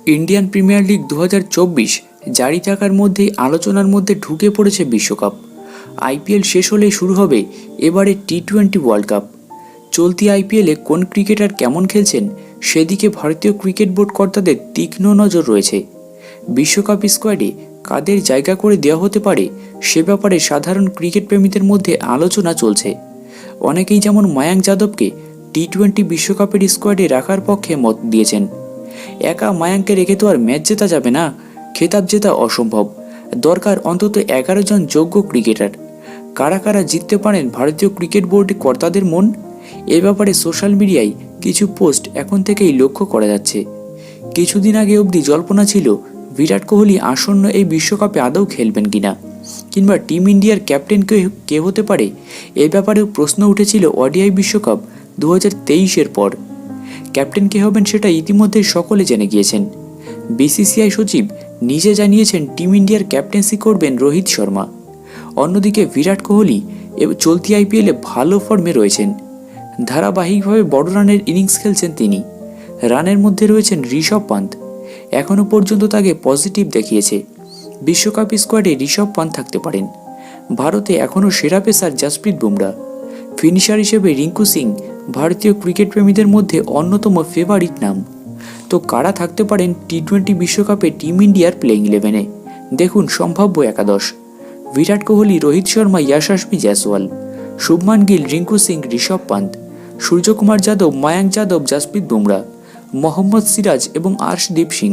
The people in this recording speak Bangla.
ইন্ডিয়ান প্রিমিয়ার লিগ 2024 জারি থাকার মধ্যেই আলোচনার মধ্যে ঢুকে পড়েছে বিশ্বকাপ। আইপিএল শেষ হলেই শুরু হবে এবারে টি-20 ওয়ার্ল্ড কাপ। চলতি আইপিএলে কোন ক্রিকেটার কেমন খেলছেন সেদিকে ভারতীয় ক্রিকেট বোর্ড কর্তাদের তীক্ষ্ণ নজর রয়েছে। বিশ্বকাপ স্কোয়াডে কাদের জায়গা করে দেওয়া হতে পারে সে ব্যাপারে সাধারণ ক্রিকেট প্রেমীদের মধ্যে আলোচনা চলছে। অনেকেই যেমন মায়াঙ্ক যাদবকে টি-20 বিশ্বকাপের স্কোয়াডে রাখার পক্ষে মত দিয়েছেন। একা মায়াঙ্ককে রেখে তো আর ম্যাচ জেতা যাবে না, খেতাব জেতা অসম্ভব, দরকার অন্তত 11 জন যোগ্য ক্রিকেটার। কারা কারা জিততে পারেন ভারতীয় ক্রিকেট বোর্ডে কর্তাদের মন, এ ব্যাপারে সোশ্যাল মিডিয়ায় কিছু পোস্ট এখন থেকেই লক্ষ্য করা যাচ্ছে। কিছুদিন আগে অবধি জল্পনা ছিল বিরাট কোহলি আসন্ন এই বিশ্বকাপে আদৌ খেলবেন কিনা, কিংবা টিম ইন্ডিয়ার ক্যাপ্টেন কে হতে পারে, এ ব্যাপারেও প্রশ্ন উঠেছিল ওডিআই বিশ্বকাপ 2023-এর পর। ক্যাপ্টেন কে হবেন সেটা ইতিমধ্যে সকলে জেনে গিয়েছেন। বিসিসিআই সচিব নিজে জানিয়েছেন টিম ইন্ডিয়ার ক্যাপ্টেন্সি করবেন রোহিত শর্মা। অন্যদিকে বিরাট কোহলি চলতি আইপিএলে ভালো ফর্মে রয়েছেন। ধারাবাহিকভাবে বড় রানের ইনিংস খেলছেন তিনি। রানের মধ্যে রয়েছেন ঋষভ পান্ত, এখনও পর্যন্ত তাকে পজিটিভ দেখিয়েছে। বিশ্বকাপ স্কোয়াডে ঋষভ পান্ত থাকতে পারেন। ভারতে এখনও সেরা পেসার জসপ্রীত বুমরা। ফিনিশার হিসেবে রিঙ্কু সিং ভারতীয় ক্রিকেট প্রেমীদের মধ্যে অন্যতম ফেভারিট নাম। তো কারা থাকতে পারেন টি-20 বিশ্বকাপে টিম ইন্ডিয়ার প্লেইং 11-এ? দেখুন সম্ভাব্য একাদশ: বিরাট কোহলি, রোহিত শর্মা, ইয়াশাসপি জয়সওয়াল, শুভমান গিল, রিঙ্কু সিং, ঋষভ পান্ত, সূর্যকুমার যাদব, মায়াঙ্ক যাদব, জসপ্রীত বুমরা, মোহাম্মদ সিরাজ এবং আর্শদীপ সিং।